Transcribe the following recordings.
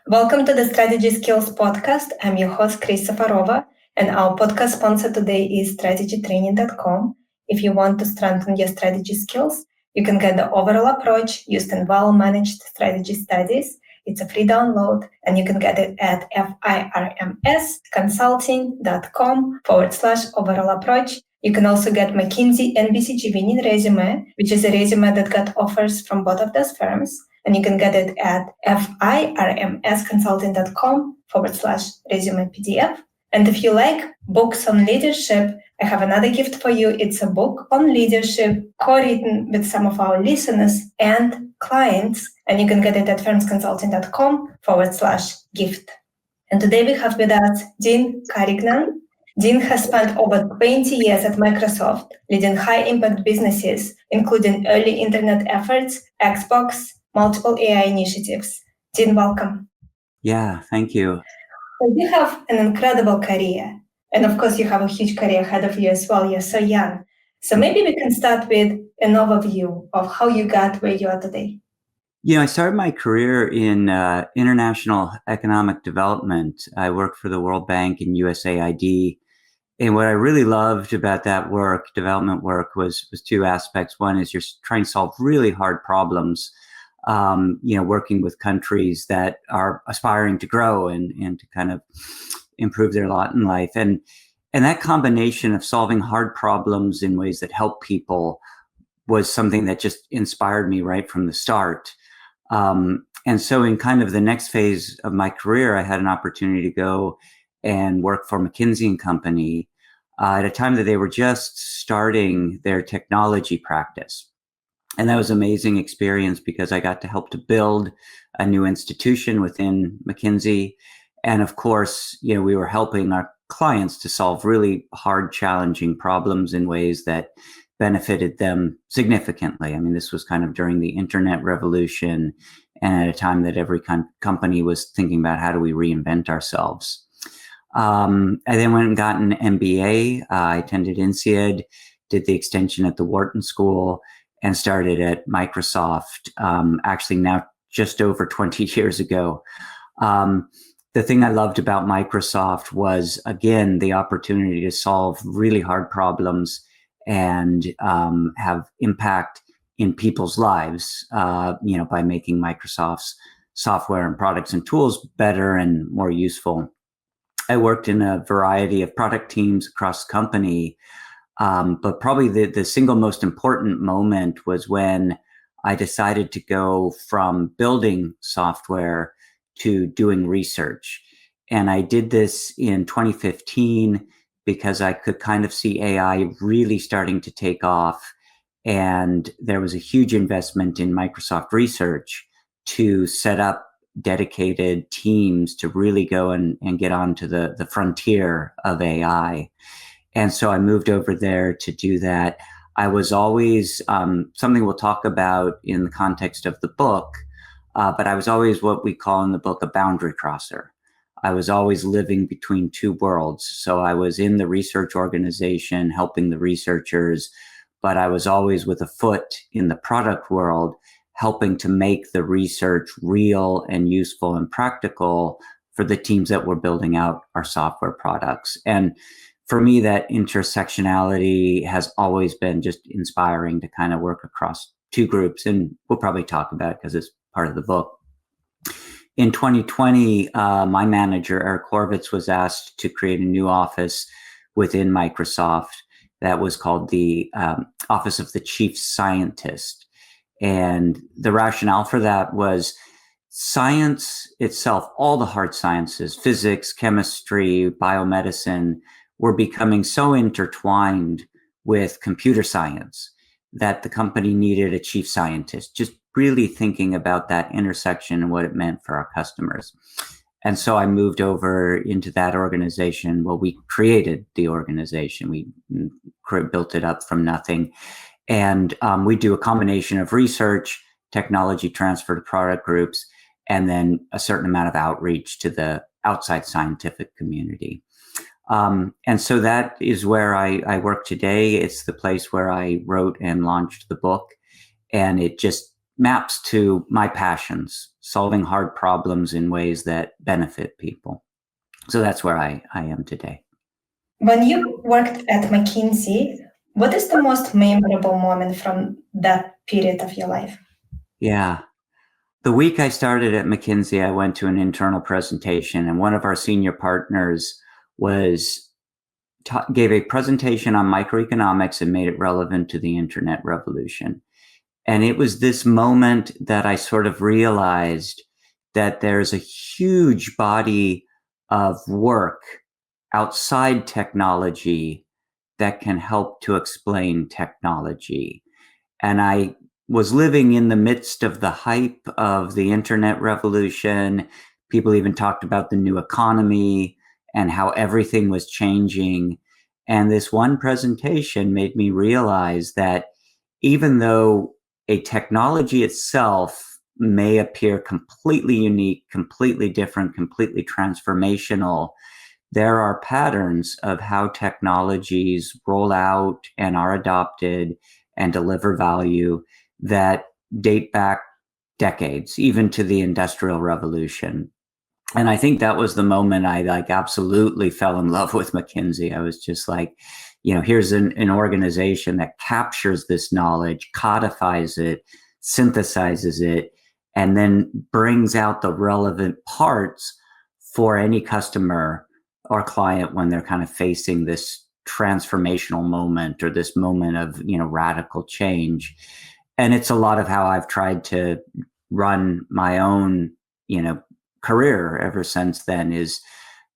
Welcome to the Strategy Skills Podcast. I'm your host, Chris Safarova, and our podcast sponsor today is strategytraining.com. If you want to strengthen your strategy skills, you can get the overall approach used in well-managed strategy studies. It's a free download, and you can get it at firmsconsulting.com/overall approach. You can also get McKinsey and BCG winning resume, which is a resume that got offers from both of those firms. And you can get it at firmsconsulting.com/resume PDF. And if you like books on leadership, I have another gift for you. It's a book on leadership, co-written with some of our listeners and clients. And you can get it at firmsconsulting.com/gift. And today we have with us Dean Carignan. Dean has spent over 20 years at Microsoft, leading high-impact businesses, including early internet efforts, Xbox, multiple AI initiatives. Dean, welcome. Yeah, thank you. So you have an incredible career. And of course, you have a huge career ahead of you as well. You're so young. So maybe we can start with an overview of how you got where you are today. I started my career in international economic development. I worked for the World Bank and USAID. And what I really loved about that work, development work, was two aspects. One is you're trying to solve really hard problems, working with countries that are aspiring to grow and to kind of improve their lot in life. And that combination of solving hard problems in ways that help people was something that just inspired me right from the start. And so in kind of the next phase of my career, I had an opportunity to go and work for McKinsey and Company at a time that they were just starting their technology practice. And that was an amazing experience because I got to help to build a new institution within McKinsey. And of course, we were helping our clients to solve really hard, challenging problems in ways that benefited them significantly. I mean, this was kind of during the internet revolution and at a time that every company was thinking about how do we reinvent ourselves. I then went and got an MBA. I attended INSEAD, did the extension at the Wharton School, and started at Microsoft, actually now just over 20 years ago. The thing I loved about Microsoft was, again, the opportunity to solve really hard problems and have impact in people's lives, by making Microsoft's software and products and tools better and more useful. I worked in a variety of product teams across the company, but probably the single most important moment was when I decided to go from building software to doing research. And I did this in 2015 because I could kind of see AI really starting to take off. And there was a huge investment in Microsoft research to set up dedicated teams to really go and get onto the frontier of AI. And so I moved over there to do that. I was always, something we'll talk about in the context of the book, but I was always what we call in the book a boundary crosser. I was always living between two worlds. So I was in the research organization, helping the researchers, but I was always with a foot in the product world, helping to make the research real and useful and practical for the teams that were building out our software products. And for me, that intersectionality has always been just inspiring to kind of work across two groups. And we'll probably talk about it because it's part of the book. In 2020, my manager, Eric Horvitz, was asked to create a new office within Microsoft that was called the Office of the Chief Scientist. And the rationale for that was science itself, all the hard sciences, physics, chemistry, biomedicine, were becoming so intertwined with computer science that the company needed a chief scientist, just really thinking about that intersection and what it meant for our customers. And so I moved over into that organization. Well, we created the organization. We built it up from nothing. And we do a combination of research, technology transfer to product groups, and then a certain amount of outreach to the outside scientific community. And so that is where I work today. It's the place where I wrote and launched the book. And it just maps to my passions, solving hard problems in ways that benefit people. So that's where I am today. When you worked at McKinsey, what is the most memorable moment from that period of your life? Yeah. The week I started at McKinsey, I went to an internal presentation, and one of our senior partners gave a presentation on microeconomics and made it relevant to the internet revolution. And it was this moment that I sort of realized that there's a huge body of work outside technology that can help to explain technology. And I was living in the midst of the hype of the internet revolution. People even talked about the new economy and how everything was changing. And this one presentation made me realize that even though a technology itself may appear completely unique, completely different, completely transformational, there are patterns of how technologies roll out and are adopted and deliver value that date back decades, even to the Industrial Revolution. And I think that was the moment I absolutely fell in love with McKinsey. I was just like, here's an organization that captures this knowledge, codifies it, synthesizes it, and then brings out the relevant parts for any customer or client when they're kind of facing this transformational moment or this moment of, radical change. And it's a lot of how I've tried to run my own, career ever since then, is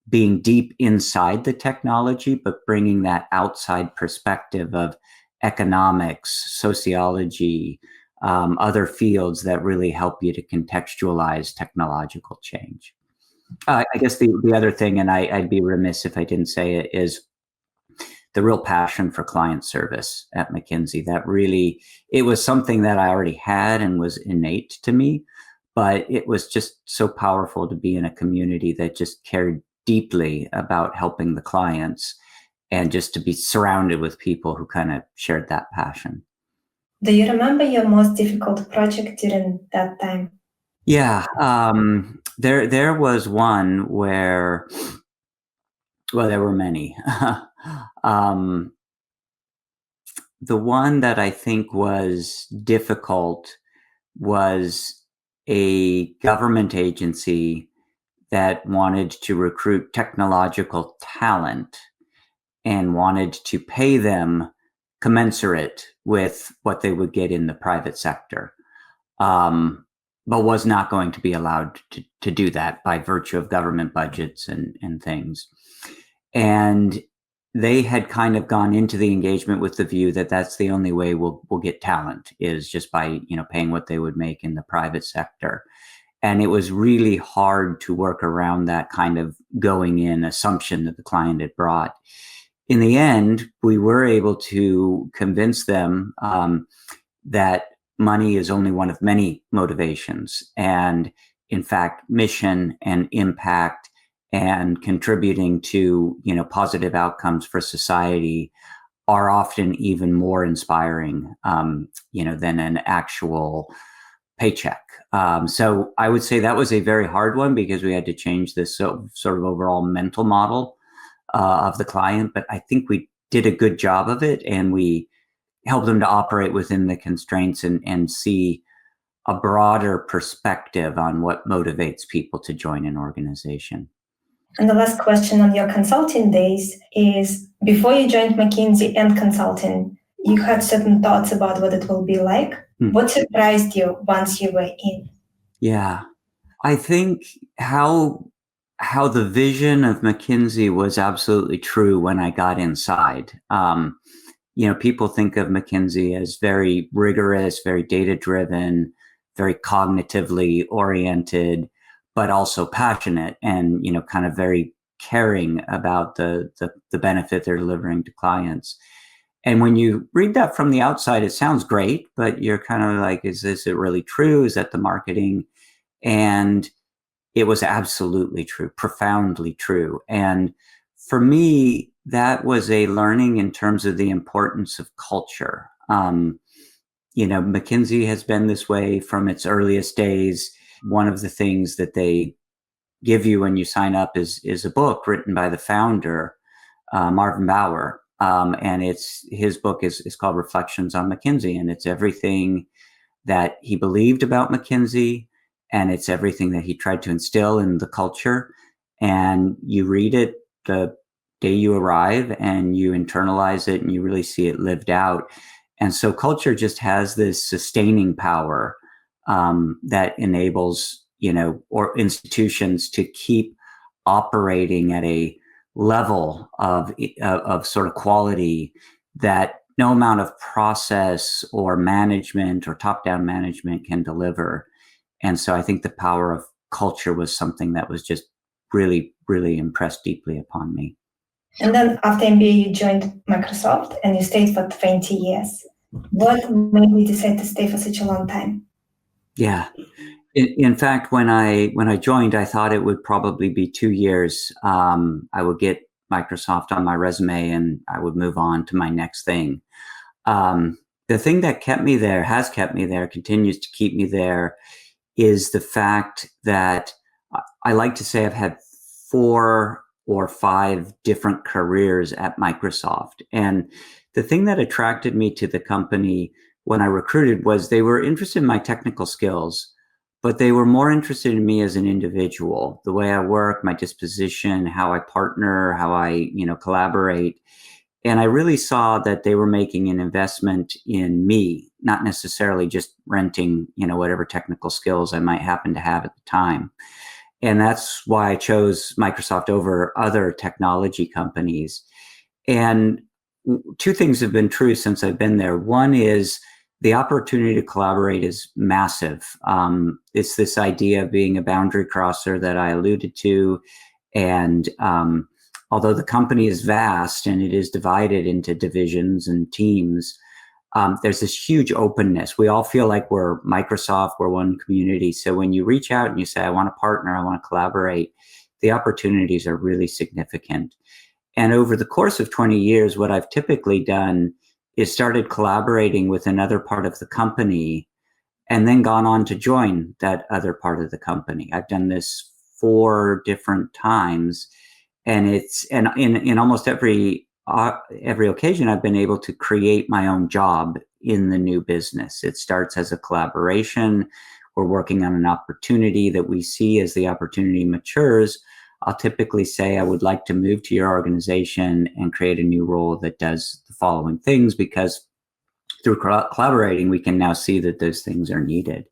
being deep inside the technology, but bringing that outside perspective of economics, sociology, other fields that really help you to contextualize technological change. I guess the other thing, and I'd be remiss if I didn't say it, is the real passion for client service at McKinsey. That really, it was something that I already had and was innate to me, but it was just so powerful to be in a community that just cared deeply about helping the clients and just to be surrounded with people who kind of shared that passion. Do you remember your most difficult project during that time? Yeah, there was one where, well, there were many. The one that I think was difficult was a government agency that wanted to recruit technological talent and wanted to pay them commensurate with what they would get in the private sector, but was not going to be allowed to do that by virtue of government budgets and things. And they had kind of gone into the engagement with the view that that's the only way we'll get talent, is just by paying what they would make in the private sector. And it was really hard to work around that kind of going in assumption that the client had brought. In the end, we were able to convince them that money is only one of many motivations. And in fact, mission and impact and contributing to, positive outcomes for society are often even more inspiring, than an actual paycheck. So I would say that was a very hard one because we had to change this sort of overall mental model of the client. But I think we did a good job of it, and we helped them to operate within the constraints and see a broader perspective on what motivates people to join an organization. And the last question on your consulting days is, before you joined McKinsey and consulting, you had certain thoughts about what it will be like. What surprised you once you were in? Yeah, I think how the vision of McKinsey was absolutely true when I got inside. People think of McKinsey as very rigorous, very data-driven, very cognitively oriented, but also passionate and, kind of very caring about the benefit they're delivering to clients. And when you read that from the outside, it sounds great, but you're kind of like, is it really true? Is that the marketing? And it was absolutely true, profoundly true. And for me, that was a learning in terms of the importance of culture. McKinsey has been this way from its earliest days. One of the things that they give you when you sign up is a book written by the founder, Marvin Bower. And his book is called Reflections on McKinsey. And it's everything that he believed about McKinsey, and it's everything that he tried to instill in the culture. And you read it the day you arrive and you internalize it and you really see it lived out. And so culture just has this sustaining power that enables, or institutions to keep operating at a level of sort of quality that no amount of process or management or top-down management can deliver. And so I think the power of culture was something that was just really, really impressed deeply upon me. And then after MBA, you joined Microsoft and you stayed for 20 years. What made you decide to stay for such a long time? Yeah. In fact, when I joined, I thought it would probably be 2 years. I would get Microsoft on my resume and I would move on to my next thing. The thing that has kept me there, continues to keep me there, is the fact that I like to say I've had 4 or 5 different careers at Microsoft. And the thing that attracted me to the company when I recruited was they were interested in my technical skills, but they were more interested in me as an individual, the way I work, my disposition, how I partner, how I, collaborate. And I really saw that they were making an investment in me, not necessarily just renting, whatever technical skills I might happen to have at the time. And that's why I chose Microsoft over other technology companies. And 2 things have been true since I've been there. One is the opportunity to collaborate is massive. It's this idea of being a boundary crosser that I alluded to. And although the company is vast and it is divided into divisions and teams, there's this huge openness. We all feel like we're Microsoft, we're one community. So when you reach out and you say, I want to partner, I want to collaborate, the opportunities are really significant. And over the course of 20 years, what I've typically done is started collaborating with another part of the company and then gone on to join that other part of the company. I've done this 4 different times. And in almost every occasion, I've been able to create my own job in the new business. It starts as a collaboration. We're working on an opportunity that we see. As the opportunity matures, I'll typically say, I would like to move to your organization and create a new role that does the following things, because through collaborating, we can now see that those things are needed.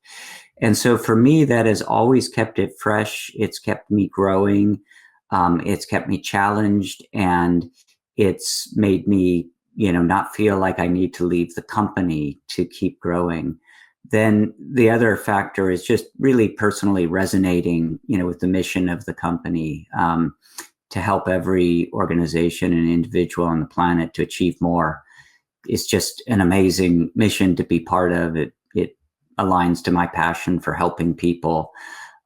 And so for me, that has always kept it fresh. It's kept me growing. It's kept me challenged, and it's made me, not feel like I need to leave the company to keep growing. Then the other factor is just really personally resonating, with the mission of the company, to help every organization and individual on the planet to achieve more. It's just an amazing mission to be part of. It aligns to my passion for helping people.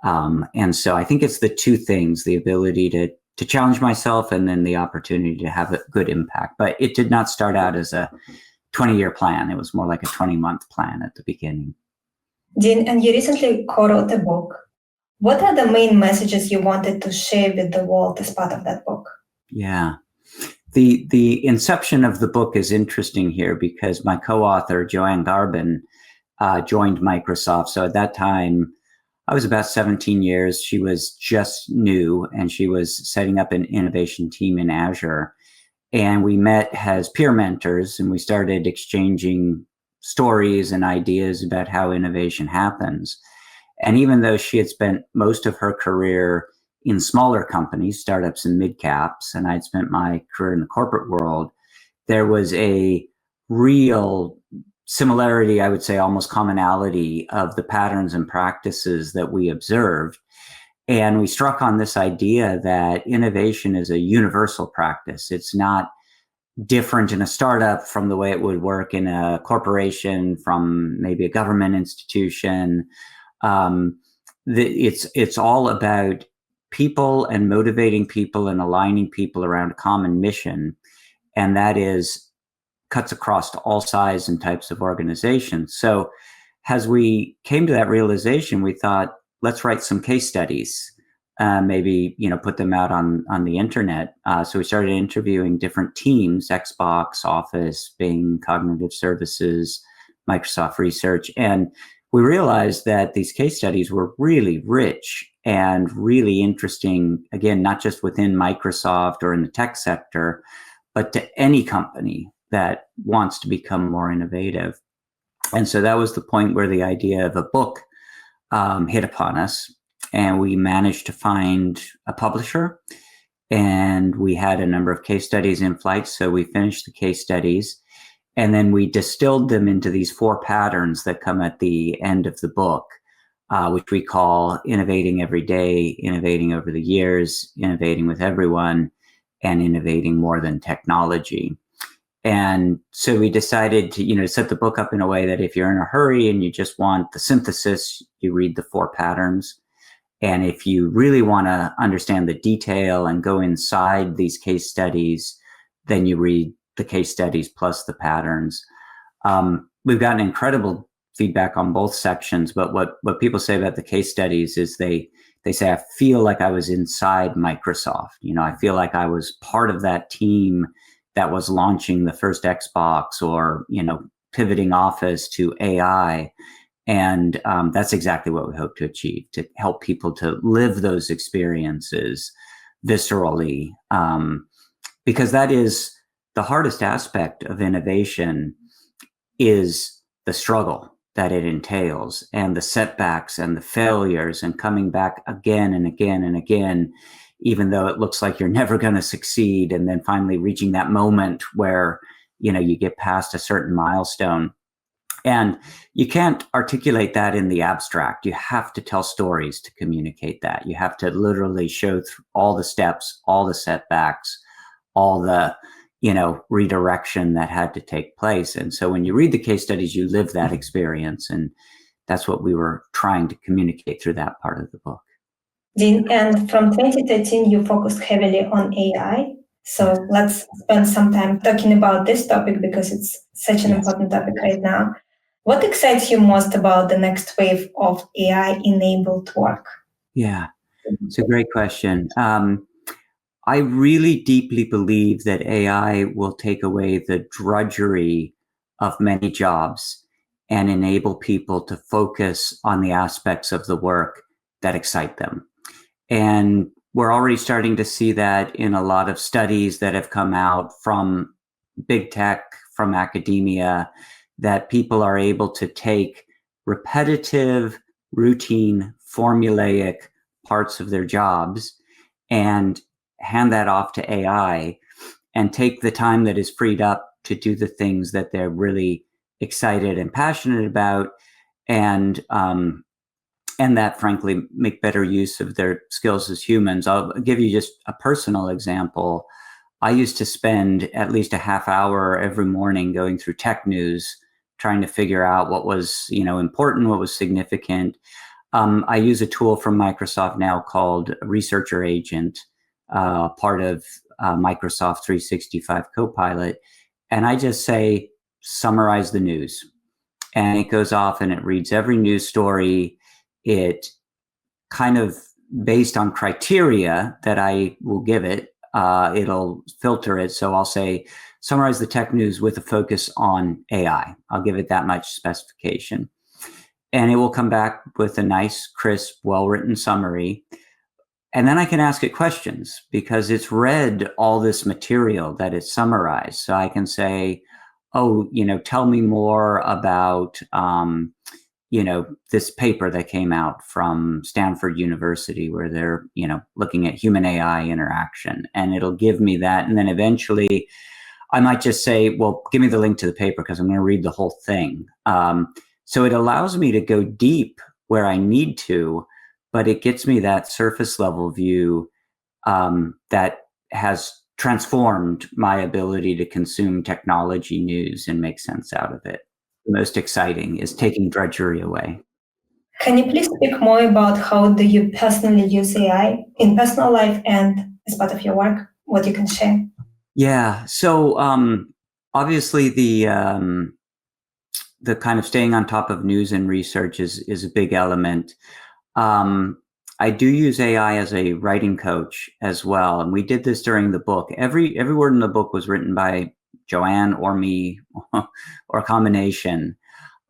And so I think it's the 2 things, the ability to challenge myself and then the opportunity to have a good impact. But it did not start out as a 20-year plan. It was more like a 20-month plan at the beginning. Dean, and you recently co-wrote a book. What are the main messages you wanted to share with the world as part of that book? Yeah. The inception of the book is interesting here because my co-author, Joanne Garbin, joined Microsoft. So at that time, I was about 17 years. She was just new, and she was setting up an innovation team in Azure. And we met as peer mentors, and we started exchanging stories and ideas about how innovation happens. And even though she had spent most of her career in smaller companies, startups and mid-caps, and I'd spent my career in the corporate world, there was a real similarity, I would say almost commonality, of the patterns and practices that we observed. And we struck on this idea that innovation is a universal practice. It's not different in a startup from the way it would work in a corporation, from maybe a government institution. It's all about people and motivating people and aligning people around a common mission. And that is cuts across all size and types of organizations. So as we came to that realization, we thought, let's write some case studies, maybe, put them out on the internet. So we started interviewing different teams, Xbox, Office, Bing, Cognitive Services, Microsoft Research. And we realized that these case studies were really rich and really interesting, again, not just within Microsoft or in the tech sector, but to any company that wants to become more innovative. And so that was the point where the idea of a book hit upon us. And we managed to find a publisher, and we had a number of case studies in flight. So we finished the case studies, and then we distilled them into these 4 patterns that come at the end of the book, which we call innovating every day, innovating over the years, innovating with everyone, and innovating more than technology. And so we decided to, set the book up in a way that if you're in a hurry and you just want the synthesis, you read the 4 patterns. And if you really want to understand the detail and go inside these case studies, then you read the case studies plus the patterns. We've gotten incredible feedback on both sections, but what people say about the case studies is they say, I feel like I was inside Microsoft. I feel like I was part of that team that was launching the first Xbox or, pivoting Office to AI. And that's exactly what we hope to achieve, to help people to live those experiences viscerally, because that is the hardest aspect of innovation, is the struggle that it entails and the setbacks and the failures and coming back again and again and again, even though it looks like you're never going to succeed, and then finally reaching that moment where, you get past a certain milestone. And you can't articulate that in the abstract. You have to tell stories to communicate that. You have to literally show all the steps, all the setbacks, all the, redirection that had to take place. And so when you read the case studies, you live that experience. And that's what we were trying to communicate through that part of the book. Dean, and from 2013, you focused heavily on AI. So let's spend some time talking about this topic because it's such an important topic right now. What excites you most about the next wave of AI-enabled work? Yeah, it's a great question. I really deeply believe that AI will take away the drudgery of many jobs and enable people to focus on the aspects of the work that excite them. And we're already starting to see that in a lot of studies that have come out from big tech, from academia, that people are able to take repetitive, routine, formulaic parts of their jobs and hand that off to AI and take the time that is freed up to do the things that they're really excited and passionate about, and that, frankly, make better use of their skills as humans. I'll give you just a personal example. I used to spend at least a half hour every morning going through tech news, trying to figure out what was, important, what was significant. I use a tool from Microsoft now called Researcher Agent, part of Microsoft 365 Copilot. And I just say, summarize the news. And it goes off and it reads every news story. It kind of, based on criteria that I will give it, it'll filter it. So I'll say, summarize the tech news with a focus on AI. I'll give it that much specification. And it will come back with a nice, crisp, well-written summary. And then I can ask it questions because it's read all this material that it's summarized. So I can say, tell me more about, this paper that came out from Stanford University where they're, looking at human AI interaction. And it'll give me that. And then eventually I might just say, well, give me the link to the paper because I'm going to read the whole thing. So it allows me to go deep where I need to, but it gets me that surface level view that has transformed my ability to consume technology news and make sense out of it. The most exciting is taking drudgery away. Can you please speak more about how do you personally use AI in personal life and as part of your work? What you can share? Yeah. So obviously the kind of staying on top of news and research is a big element. I do use AI as a writing coach as well, and we did this during the book. Every word in the book was written by Joanne or me, or a combination.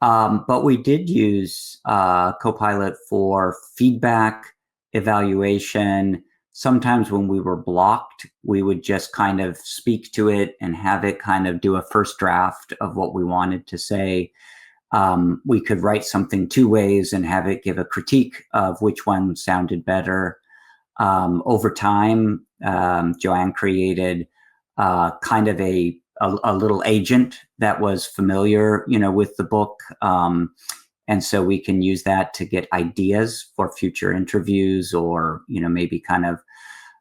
But we did use Copilot for feedback, evaluation. Sometimes when we were blocked, we would just kind of speak to it and have it kind of do a first draft of what we wanted to say. We could write something 2 ways and have it give a critique of which one sounded better. Over time, Joanne created kind of a little agent that was familiar, with the book. And so we can use that to get ideas for future interviews or, maybe kind of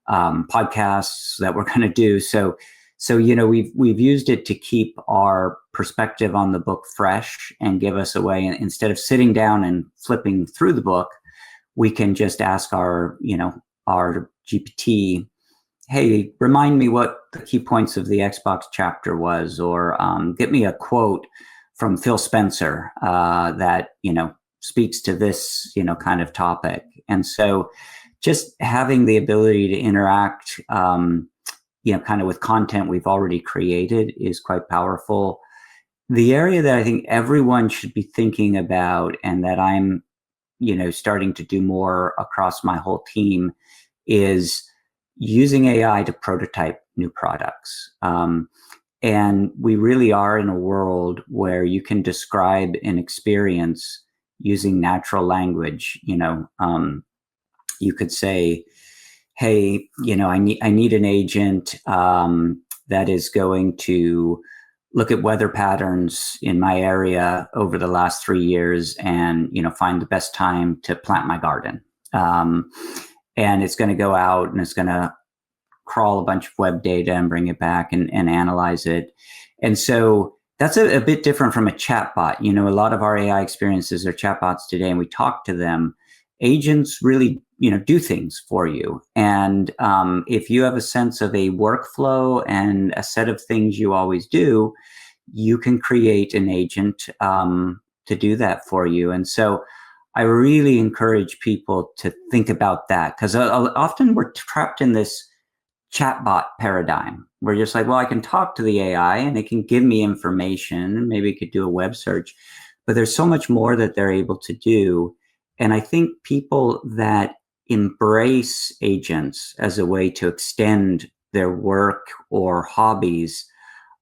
podcasts that we're going to do. So we've used it to keep our perspective on the book fresh and give us a way. And instead of sitting down and flipping through the book, we can just ask our GPT, hey, remind me what the key points of the Xbox chapter was, or get me a quote from Phil Spencer that, speaks to this, kind of topic. And so just having the ability to interact, kind of with content we've already created is quite powerful. The area that I think everyone should be thinking about, and that I'm, starting to do more across my whole team, is using AI to prototype new products. And we really are in a world where you can describe an experience using natural language. You could say, hey, I need an agent that is going to look at weather patterns in my area over the last 3 years and, find the best time to plant my garden. And it's going to go out and it's going to crawl a bunch of web data and bring it back and analyze it. And so that's a bit different from a chatbot. A lot of our AI experiences are chatbots today, and we talk to them. Agents really, do things for you. And if you have a sense of a workflow and a set of things you always do, you can create an agent to do that for you. And so I really encourage people to think about that, because often we're trapped in this chatbot paradigm. We're just like, well, I can talk to the AI and it can give me information, and maybe it could do a web search, but there's so much more that they're able to do. And I think people that embrace agents as a way to extend their work or hobbies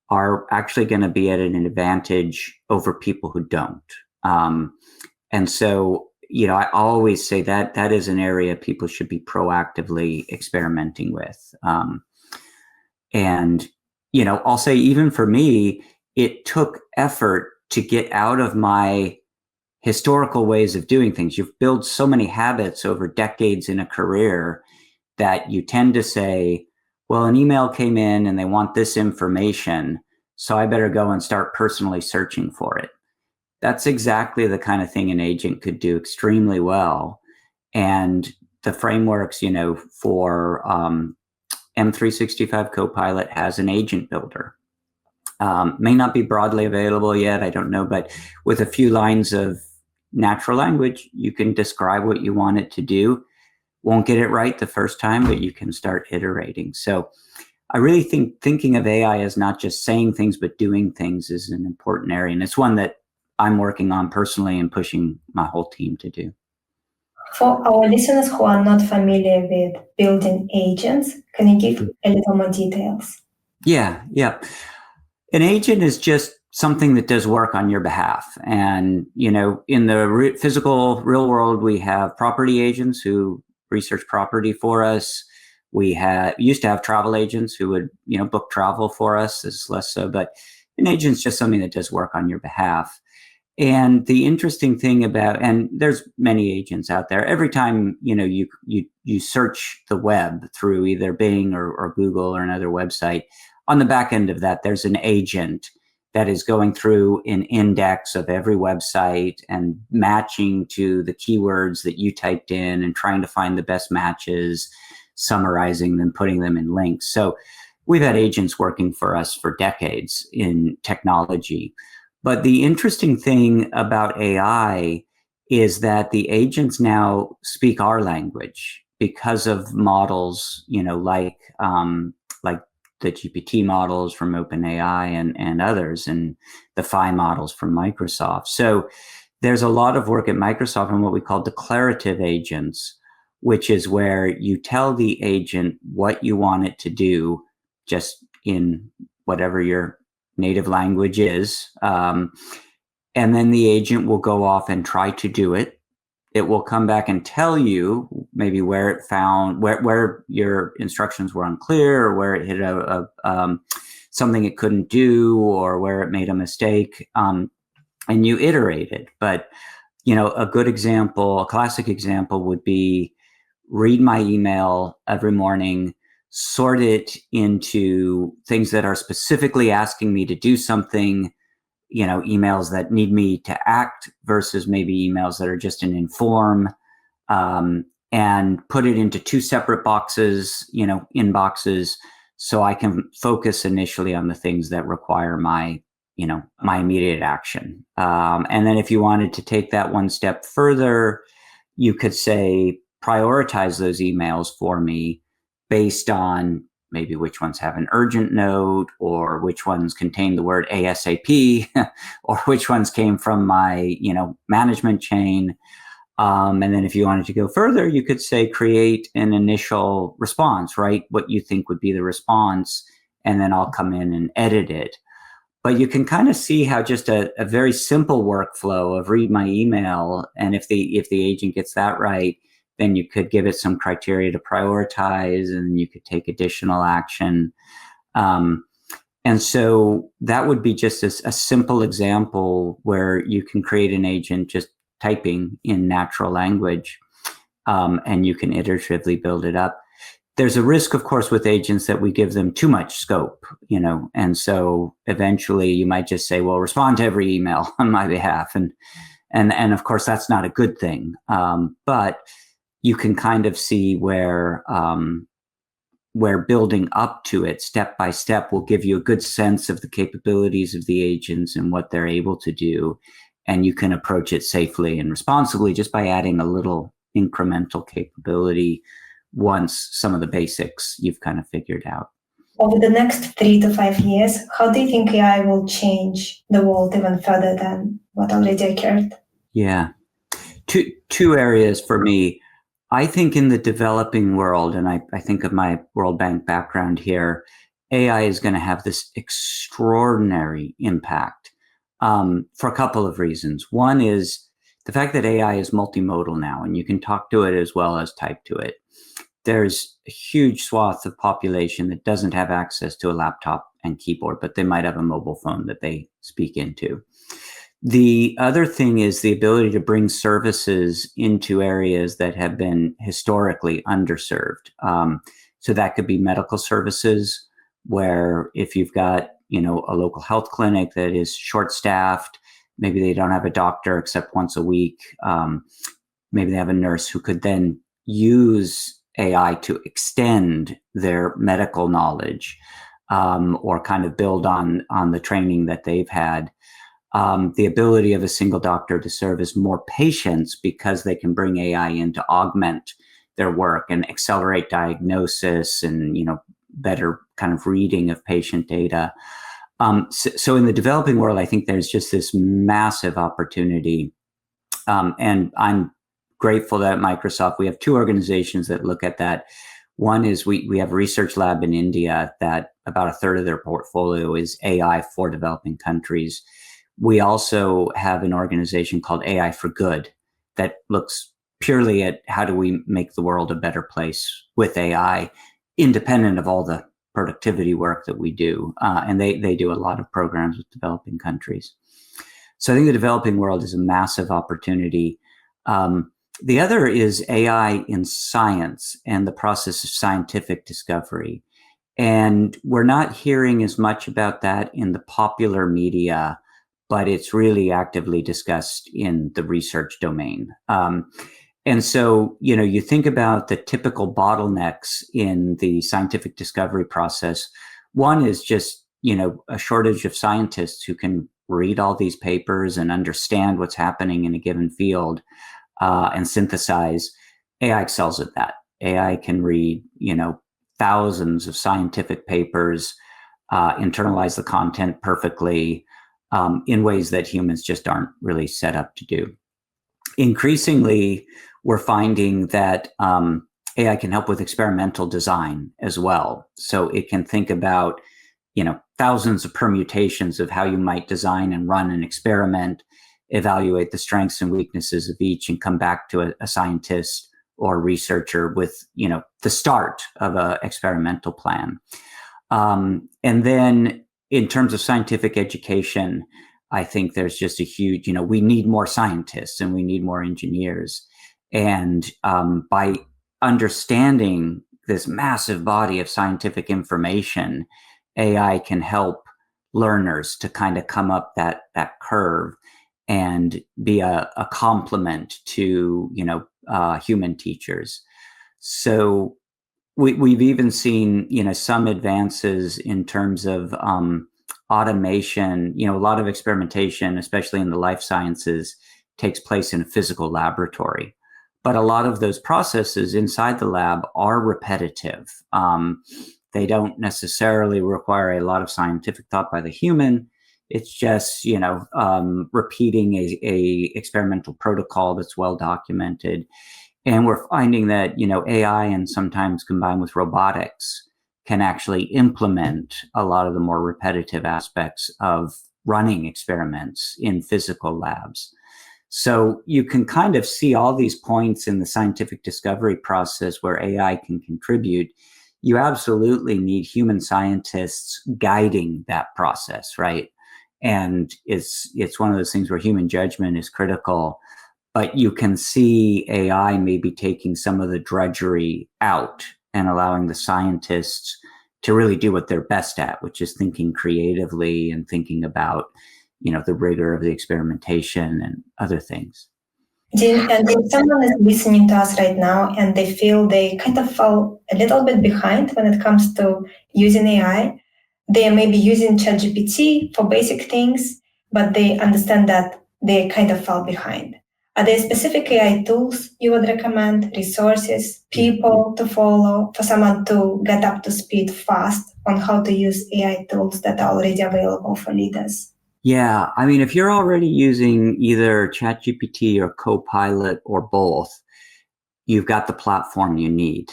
are actually going to be at an advantage over people who don't. And so, I always say that is an area people should be proactively experimenting with. And, I'll say even for me, it took effort to get out of my historical ways of doing things. You've built so many habits over decades in a career that you tend to say, well, an email came in and they want this information, so I better go and start personally searching for it. That's exactly the kind of thing an agent could do extremely well. And the frameworks, for M365 Copilot has an agent builder. May not be broadly available yet, I don't know, but with a few lines of natural language, you can describe what you want it to do. Won't get it right the first time, but you can start iterating. So I really think thinking of AI as not just saying things, but doing things is an important area. And it's one that I'm working on personally and pushing my whole team to do. For our listeners who are not familiar with building agents, can you give a little more details? Yeah. An agent is just something that does work on your behalf. And, in the physical real world, we have property agents who research property for us. We used to have travel agents who would, book travel for us. It's less so, but an agent's just something that does work on your behalf. And the interesting thing and there's many agents out there. Every time, you search the web through either Bing or Google or another website, on the back end of that, there's an agent that is going through an index of every website and matching to the keywords that you typed in and trying to find the best matches, summarizing them, putting them in links. So we've had agents working for us for decades in technology. But the interesting thing about AI is that the agents now speak our language because of models, like the GPT models from OpenAI and others, and the Phi models from Microsoft. So there's a lot of work at Microsoft on what we call declarative agents, which is where you tell the agent what you want it to do, just in whatever your native language is. And then the agent will go off and try to do it. It will come back and tell you maybe where it found, where your instructions were unclear, or where it hit something it couldn't do, or where it made a mistake. And you iterate it. But, a good example, a classic example would be read my email every morning, sort it into things that are specifically asking me to do something, emails that need me to act versus maybe emails that are just an inform, and put it into two separate boxes, inboxes, so I can focus initially on the things that require my immediate action. And then if you wanted to take that one step further, you could say, prioritize those emails for me based on maybe which ones have an urgent note, or which ones contain the word ASAP, or which ones came from my, management chain. And then if you wanted to go further, you could say, create an initial response, right? What you think would be the response, and then I'll come in and edit it. But you can kind of see how just a very simple workflow of read my email, and if the agent gets that right, then you could give it some criteria to prioritize, and you could take additional action. And so that would be just a simple example where you can create an agent just typing in natural language, and you can iteratively build it up. There's a risk, of course, with agents that we give them too much scope, and so eventually you might just say, well, respond to every email on my behalf. And of course, that's not a good thing. But you can kind of see where building up to it step by step will give you a good sense of the capabilities of the agents and what they're able to do. And you can approach it safely and responsibly just by adding a little incremental capability once some of the basics you've kind of figured out. Over the next 3 to 5 years, how do you think AI will change the world even further than what already occurred? Yeah. Two areas for me. I think in the developing world, and I think of my World Bank background here, AI is going to have this extraordinary impact for a couple of reasons. One is the fact that AI is multimodal now, and you can talk to it as well as type to it. There's a huge swath of population that doesn't have access to a laptop and keyboard, but they might have a mobile phone that they speak into. The other thing is the ability to bring services into areas that have been historically underserved. So that could be medical services, where if you've got, a local health clinic that is short-staffed, maybe they don't have a doctor except once a week. Maybe they have a nurse who could then use AI to extend their medical knowledge, or kind of build on the training that they've had. The ability of a single doctor to service more patients because they can bring AI in to augment their work and accelerate diagnosis and, better kind of reading of patient data. So in the developing world, I think there's just this massive opportunity. And I'm grateful that at Microsoft, we have two organizations that look at that. One is we have a research lab in India that about a third of their portfolio is AI for developing countries. We also have an organization called AI for Good that looks purely at how do we make the world a better place with AI, independent of all the productivity work that we do. And they do a lot of programs with developing countries. So I think the developing world is a massive opportunity. The other is AI in science and the process of scientific discovery. And we're not hearing as much about that in the popular media, but it's really actively discussed in the research domain. And so, you think about the typical bottlenecks in the scientific discovery process. One is just, a shortage of scientists who can read all these papers and understand what's happening in a given field and synthesize. AI excels at that. AI can read, thousands of scientific papers, internalize the content perfectly in ways that humans just aren't really set up to do. Increasingly, we're finding that AI can help with experimental design as well. So it can think about, thousands of permutations of how you might design and run an experiment, evaluate the strengths and weaknesses of each, and come back to a scientist or researcher with, the start of an experimental plan. And then in terms of scientific education, I think there's just a huge, we need more scientists and we need more engineers. And by understanding this massive body of scientific information, AI can help learners to kind of come up that curve and be a complement to, human teachers. So we've even seen, some advances in terms of automation. A lot of experimentation, especially in the life sciences, takes place in a physical laboratory. But a lot of those processes inside the lab are repetitive. They don't necessarily require a lot of scientific thought by the human. It's just, repeating a experimental protocol that's well documented. And we're finding that, AI and sometimes combined with robotics can actually implement a lot of the more repetitive aspects of running experiments in physical labs. So you can kind of see all these points in the scientific discovery process where AI can contribute. You absolutely need human scientists guiding that process, right? And it's one of those things where human judgment is critical. But you can see AI maybe taking some of the drudgery out and allowing the scientists to really do what they're best at, which is thinking creatively and thinking about, the rigor of the experimentation and other things. And if someone is listening to us right now and they feel they kind of fall a little bit behind when it comes to using AI, they are maybe using ChatGPT for basic things, but they understand that they kind of fall behind. Are there specific AI tools you would recommend, resources, people to follow for someone to get up to speed fast on how to use AI tools that are already available for leaders? Yeah, I mean, if you're already using either ChatGPT or Copilot or both, you've got the platform you need.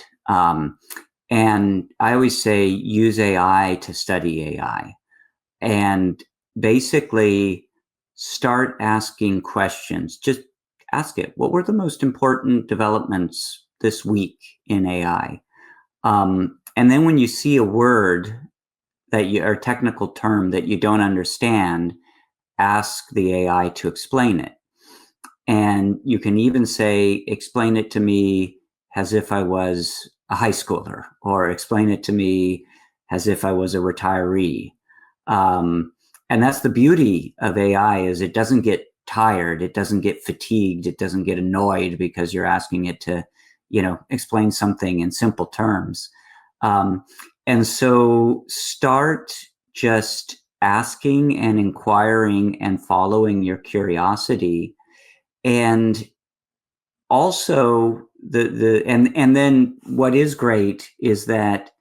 And I always say use AI to study AI. And basically start asking questions. Just ask it, what were the most important developments this week in AI? And then when you see a word or a technical term that you don't understand, ask the AI to explain it. And you can even say, explain it to me as if I was a high schooler, or explain it to me as if I was a retiree. And that's the beauty of AI, is it doesn't get tired, it doesn't get fatigued, it doesn't get annoyed because you're asking it to, explain something in simple terms. And so start just asking and inquiring and following your curiosity. And also and then what is great is that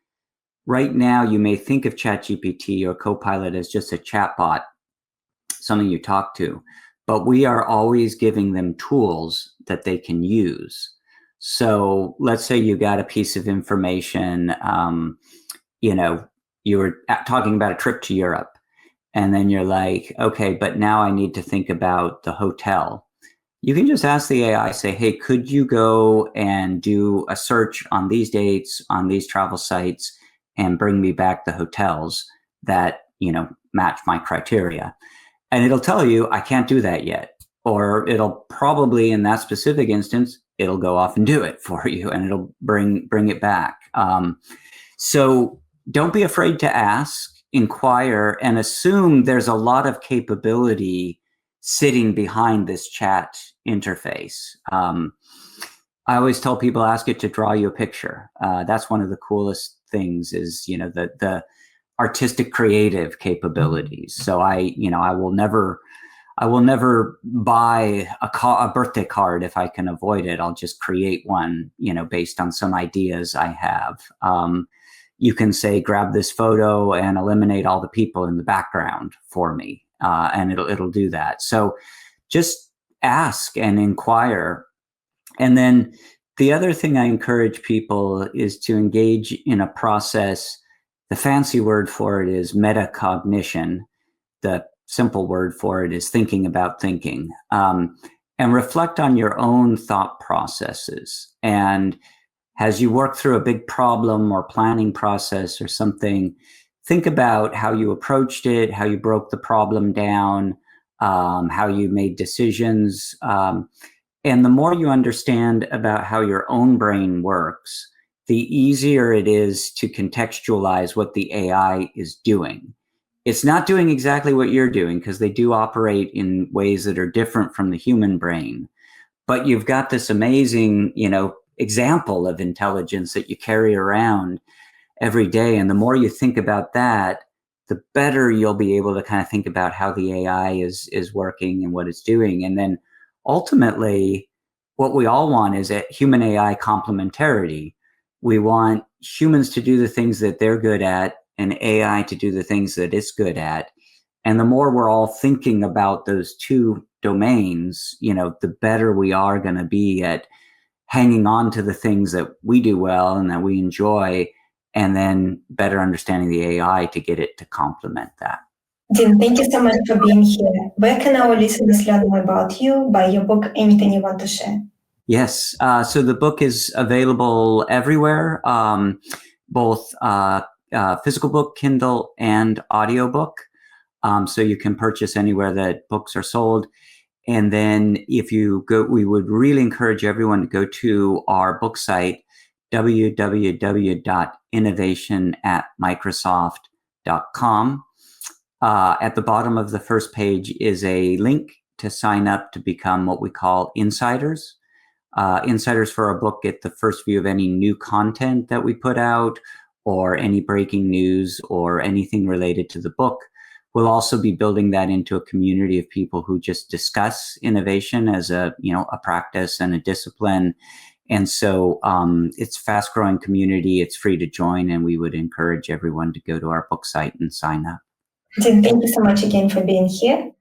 right now you may think of ChatGPT or Copilot as just a chatbot, something you talk to, but we are always giving them tools that they can use. So let's say you got a piece of information, you were talking about a trip to Europe, and then you're like, okay, but now I need to think about the hotel. You can just ask the AI, say, hey, could you go and do a search on these dates, on these travel sites, and bring me back the hotels that, match my criteria? And it'll tell you, I can't do that yet. Or it'll probably, in that specific instance, it'll go off and do it for you, and it'll bring it back. So don't be afraid to ask, inquire, and assume there's a lot of capability sitting behind this chat interface. I always tell people, ask it to draw you a picture. That's one of the coolest things is, artistic creative capabilities. So I will never buy a birthday card if I can avoid it. I'll just create one, based on some ideas I have. You can say, grab this photo and eliminate all the people in the background for me, and it'll do that. So just ask and inquire. And then the other thing I encourage people is to engage in a process. The fancy word for it is metacognition. The simple word for it is thinking about thinking, and reflect on your own thought processes. And as you work through a big problem or planning process or something, think about how you approached it, how you broke the problem down, how you made decisions. And the more you understand about how your own brain works, the easier it is to contextualize what the AI is doing. It's not doing exactly what you're doing, because they do operate in ways that are different from the human brain. But you've got this amazing, example of intelligence that you carry around every day. And the more you think about that, the better you'll be able to kind of think about how the AI is working and what it's doing. And then ultimately, what we all want is a human AI complementarity. We want humans to do the things that they're good at and AI to do the things that it's good at. And the more we're all thinking about those two domains, the better we are going to be at hanging on to the things that we do well and that we enjoy, and then better understanding the AI to get it to complement that. Dean, thank you so much for being here. Where can our listeners learn more about you, buy your book, anything you want to share? Yes. So the book is available everywhere, both physical book, Kindle, and audiobook. So you can purchase anywhere that books are sold. And then if you go, we would really encourage everyone to go to our book site, www.innovation@microsoft.com. At the bottom of the first page is a link to sign up to become what we call insiders. Insiders for our book get the first view of any new content that we put out, or any breaking news or anything related to the book. We'll also be building that into a community of people who just discuss innovation as a practice and a discipline. And so it's a fast-growing community. It's free to join, and we would encourage everyone to go to our book site and sign up. Dean, thank you so much again for being here.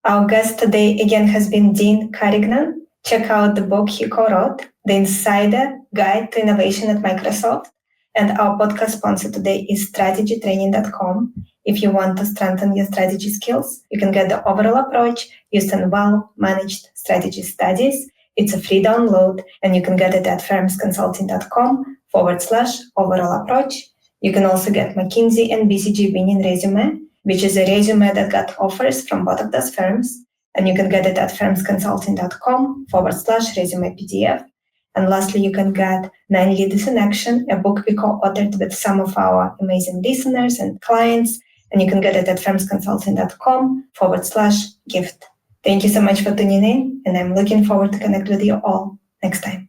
Our guest today again has been Dean Carignan. Check out the book he co-wrote, The Insider Guide to Innovation at Microsoft. And our podcast sponsor today is strategytraining.com. If you want to strengthen your strategy skills, you can get the overall approach used in well-managed strategy studies. It's a free download, and you can get it at firmsconsulting.com/overall approach. You can also get McKinsey and BCG winning resume, which is a resume that got offers from both of those firms. And you can get it at firmsconsulting.com/resume PDF. And lastly, you can get 9 Leaders in Action, a book we co-authored with some of our amazing listeners and clients. And you can get it at firmsconsulting.com/gift. Thank you so much for tuning in, and I'm looking forward to connect with you all next time.